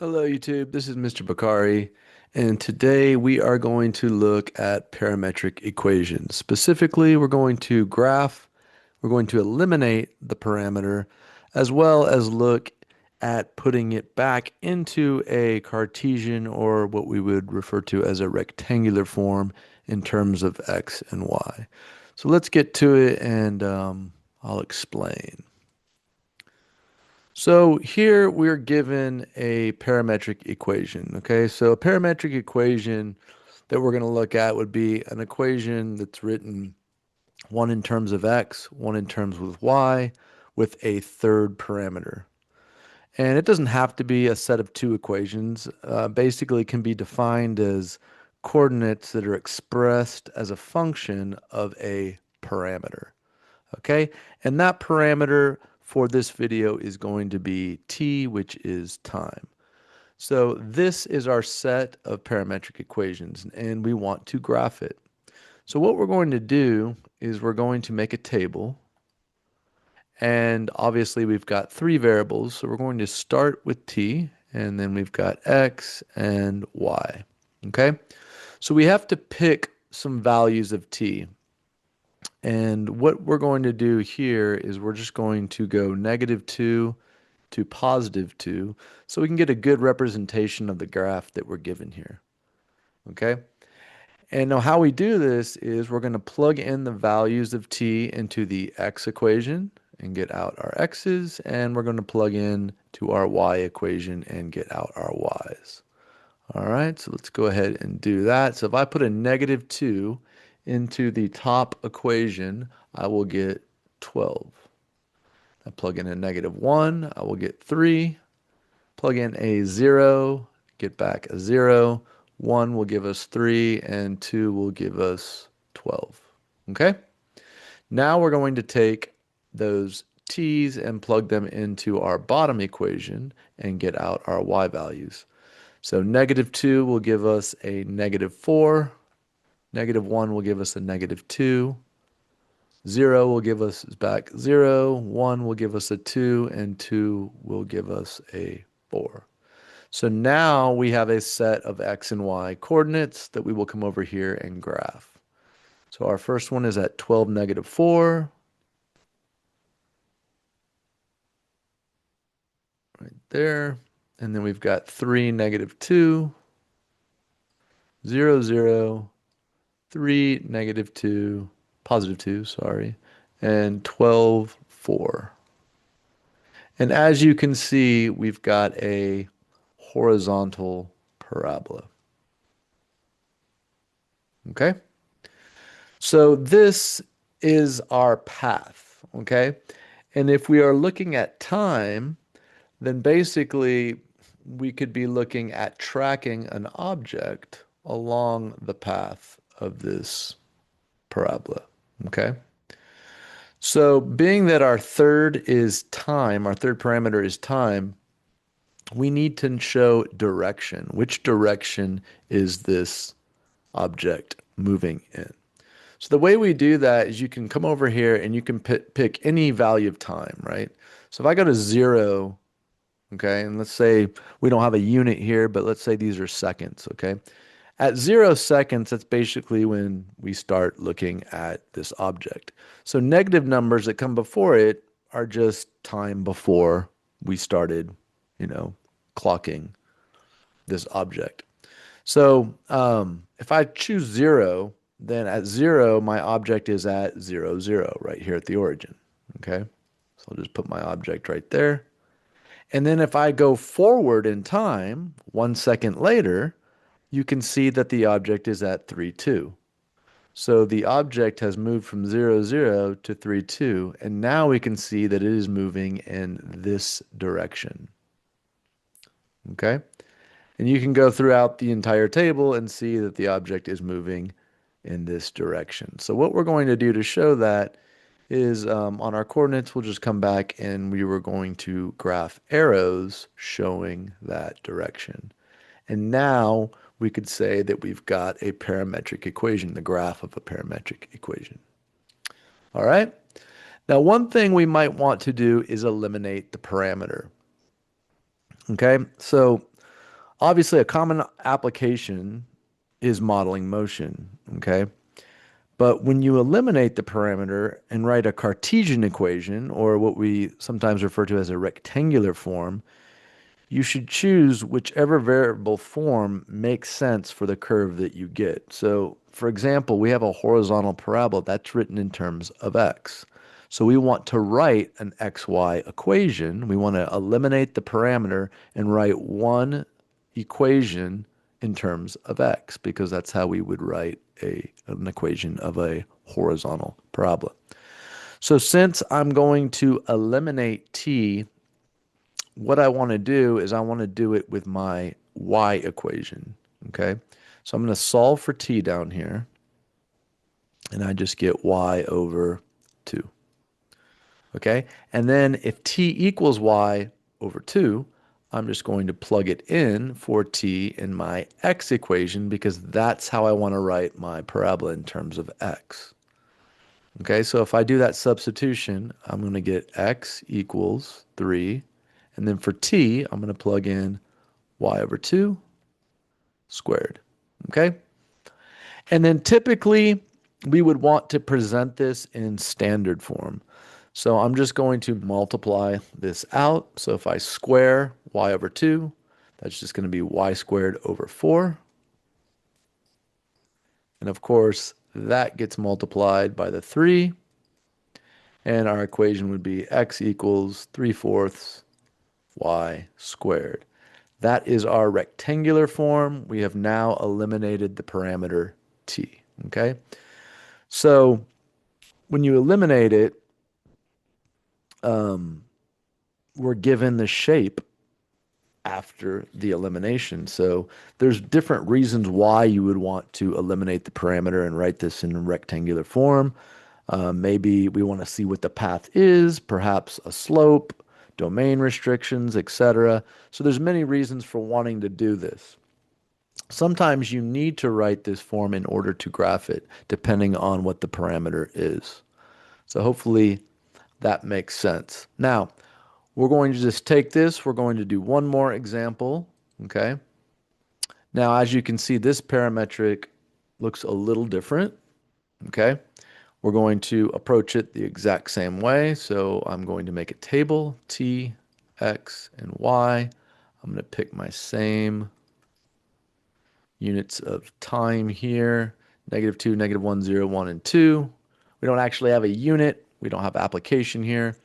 Hello, YouTube. This is Mr. Bakari, and today we are going to look at parametric equations. Specifically, we're going to eliminate the parameter, as well as look at putting it back into a Cartesian or what we would refer to as a rectangular form in terms of x and y. So let's get to it and I'll explain. So here we're given a parametric equation, okay? So a parametric equation that we're going to look at would be an equation that's written one in terms of x, one in terms with y, with a third parameter. And it doesn't have to be a set of two equations. Basically, it can be defined as coordinates that are expressed as a function of a parameter. Okay, and that parameter for this video is going to be t, which is time. So this is our set of parametric equations, and we want to graph it. So what we're going to do is we're going to make a table, and obviously we've got three variables, so we're going to start with t, and then we've got x and y. Okay, so we have to pick some values of t. And what we're going to do here is we're just going to go -2 to +2 so we can get a good representation of the graph that we're given here. Okay? And now how we do this is we're going to plug in the values of t into the x equation and get out our x's, and we're going to plug in to our y equation and get out our y's. All right, so let's go ahead and do that. So if I put a -2 into the top equation, I will get 12. I plug in a -1, I will get 3. Plug in a 0, get back a 0. 1 will give us 3, and 2 will give us 12. Okay? Now we're going to take those t's and plug them into our bottom equation and get out our y values. So -2 will give us a -4. -1 will give us a -2. 0 will give us back 0. 1 will give us a 2. And 2 will give us a 4. So now we have a set of x and y coordinates that we will come over here and graph. So our first one is at 12, -4. Right there. And then we've got 3, -2. 0, 0. 3, -2, +2, sorry, and 12, 4. And as you can see, we've got a horizontal parabola. Okay? So this is our path, okay? And if we are looking at time, then basically we could be looking at tracking an object along the path of this parabola. Okay. So being that our third is time, our third parameter is time, we need to show direction. Which direction is this object moving in? So the way we do that is you can come over here and you can pick any value of time, right? So if I go to 0, okay, and let's say we don't have a unit here, but let's say these are seconds, okay? At 0 seconds, that's basically when we start looking at this object. So negative numbers that come before it are just time before we started, clocking this object. So if I choose 0, then at 0, my object is at 0, 0, right here at the origin. Okay, so I'll just put my object right there. And then if I go forward in time, 1 second later, you can see that the object is at 3, 2. So the object has moved from 0, 0 to 3, 2, and now we can see that it is moving in this direction. Okay? And you can go throughout the entire table and see that the object is moving in this direction. So what we're going to do to show that is on our coordinates, we'll just come back and we were going to graph arrows showing that direction. And now we could say that we've got a parametric equation, the graph of a parametric equation. All right. Now, one thing we might want to do is eliminate the parameter. Okay. So Obviously, a common application is modeling motion, okay? But when you eliminate the parameter and write a Cartesian equation, or what we sometimes refer to as a rectangular form, you should choose whichever variable form makes sense for the curve that you get. So, for example, we have a horizontal parabola that's written in terms of x. So we want to write an xy equation. We want to eliminate the parameter and write one equation in terms of x because that's how we would write an equation of a horizontal parabola. So since I'm going to eliminate t, what I want to do is I want to do it with my y equation. Okay. So I'm going to solve for t down here, and I just get y over 2. Okay. And then if t equals y over 2, I'm just going to plug it in for t in my x equation because that's how I want to write my parabola in terms of x. Okay, so if I do that substitution, I'm going to get x equals 3. And then for t, I'm going to plug in y over 2 squared. Okay? And then typically, we would want to present this in standard form. So I'm just going to multiply this out. So if I square y over 2, that's just going to be y squared over 4. And of course, that gets multiplied by the 3. And our equation would be x equals 3/4 y squared. That is our rectangular form. We have now eliminated the parameter t. Okay? So when you eliminate it, we're given the shape after the elimination. So there's different reasons why you would want to eliminate the parameter and write this in rectangular form. Maybe we want to see what the path is, perhaps a slope, domain restrictions, etc. So there's many reasons for wanting to do this. Sometimes you need to write this form in order to graph it, depending on what the parameter is. So hopefully that makes sense. Now, we're going to just take this. We're going to do one more example. Okay. Now, as you can see, this parametric looks a little different. Okay. We're going to approach it the exact same way. So I'm going to make a table, t, x, and y. I'm going to pick my same units of time here, -2, -1, 0, 1, and 2. We don't actually have a unit. We don't have application here.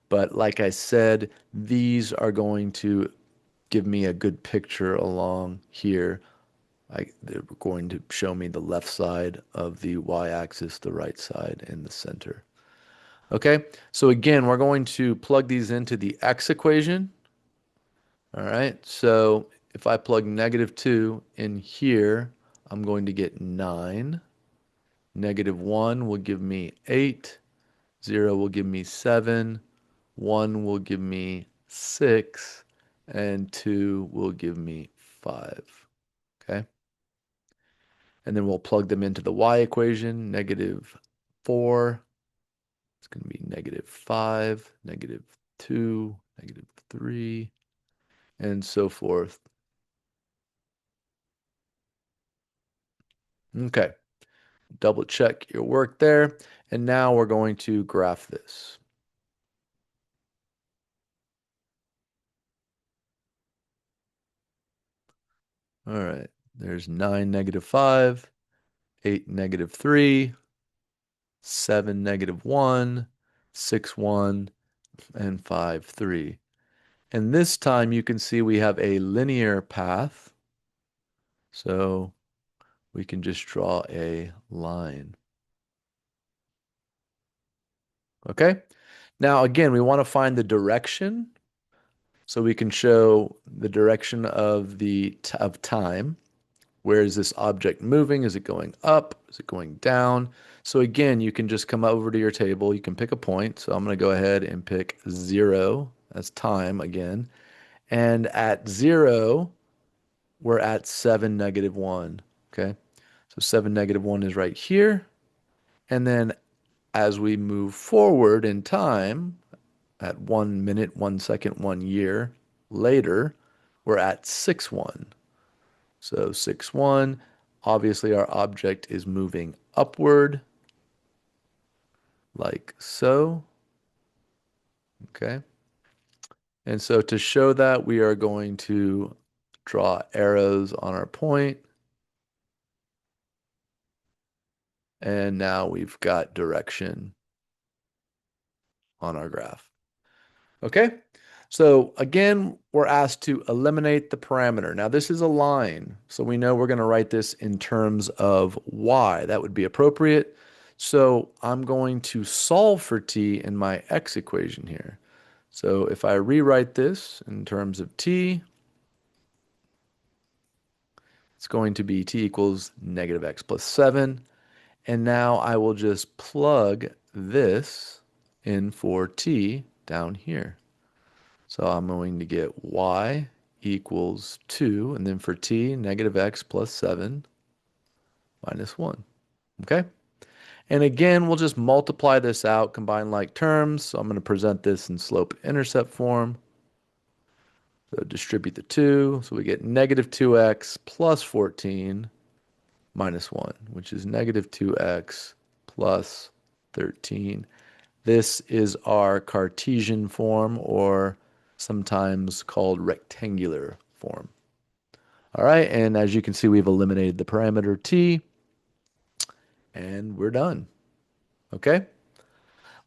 But like I said, these are going to give me a good picture along here. They're going to show me the left side of the y-axis, the right side, and the center. Okay, so again, we're going to plug these into the x equation. All right, so if I plug -2 in here, I'm going to get 9. -1 will give me 8. 0 will give me 7. 1 will give me 6. And 2 will give me 5. Okay. And then we'll plug them into the y equation. -4. It's going to be -5, -2, -3, and so forth. Okay. Double check your work there. And now we're going to graph this. All right. There's 9, -5, 8, -3, 7, -1, 6, 1, and 5, 3. And this time you can see we have a linear path. So we can just draw a line. Okay? Now, again, we want to find the direction. So we can show the direction of of time. Where is this object moving? Is it going up? Is it going down? So again, you can just come over to your table. You can pick a point. So I'm going to go ahead and pick 0. That's time again. And at 0, we're at 7, -1. Okay. So 7, -1 is right here. And then as we move forward in time, at 1 minute, 1 second, 1 year later, we're at 6, 1. So 6, 1. Obviously, our object is moving upward, like so. Okay. And so to show that, we are going to draw arrows on our point. And now we've got direction on our graph. Okay. So again, we're asked to eliminate the parameter. Now this is a line, so we know we're going to write this in terms of y. That would be appropriate. So I'm going to solve for t in my x equation here. So if I rewrite this in terms of t, it's going to be t equals negative x plus 7. And now I will just plug this in for t down here. So I'm going to get y equals 2, and then for t, negative x plus 7 minus 1. Okay? And again, we'll just multiply this out, combine like terms. So I'm going to present this in slope-intercept form. So distribute the 2. So we get negative 2x plus 14 minus 1, which is negative 2x plus 13. This is our Cartesian form, or sometimes called rectangular form. All right, and as you can see, we've eliminated the parameter t, and we're done. Okay?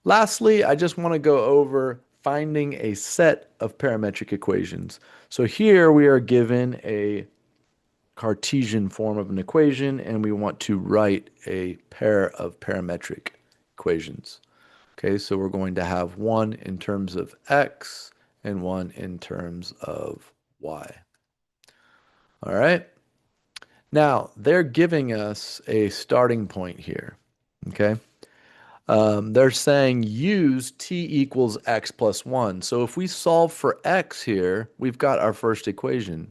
Lastly, I just want to go over finding a set of parametric equations. So here we are given a Cartesian form of an equation, and we want to write a pair of parametric equations. Okay, so we're going to have one in terms of x and one in terms of y. All right. Now, they're giving us a starting point here. Okay. They're saying use t equals x plus 1. So if we solve for x here, we've got our first equation.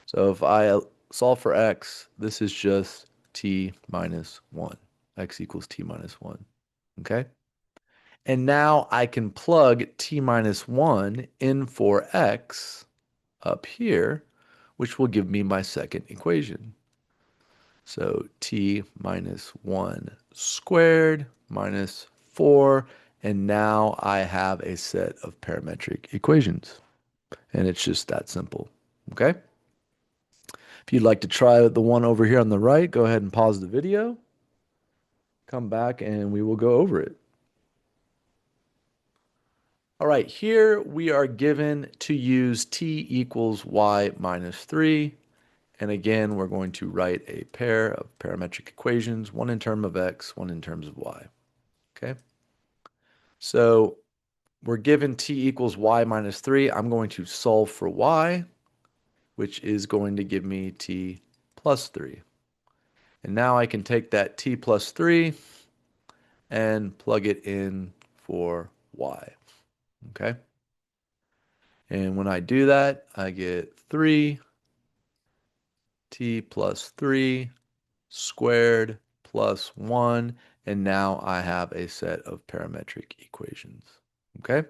So if I solve for x, this is just t minus 1. X equals t minus 1. Okay. And now I can plug t minus 1 in for x up here, which will give me my second equation. So t minus 1 squared minus 4, and now I have a set of parametric equations. And it's just that simple, okay? If you'd like to try the one over here on the right, go ahead and pause the video, come back, and we will go over it. All right, here we are given to use t equals y minus 3. And again, we're going to write a pair of parametric equations, one in terms of x, one in terms of y. Okay? So we're given t equals y minus 3. I'm going to solve for y, which is going to give me t plus 3. And now I can take that t plus 3 and plug it in for y. Okay? And when I do that, I get 3t plus 3 squared plus 1, and now I have a set of parametric equations. Okay?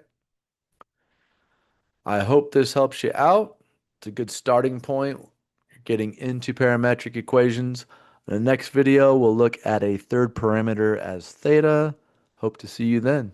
I hope this helps you out. It's a good starting point. You're getting into parametric equations. In the next video, we'll look at a third parameter as theta. Hope to see you then.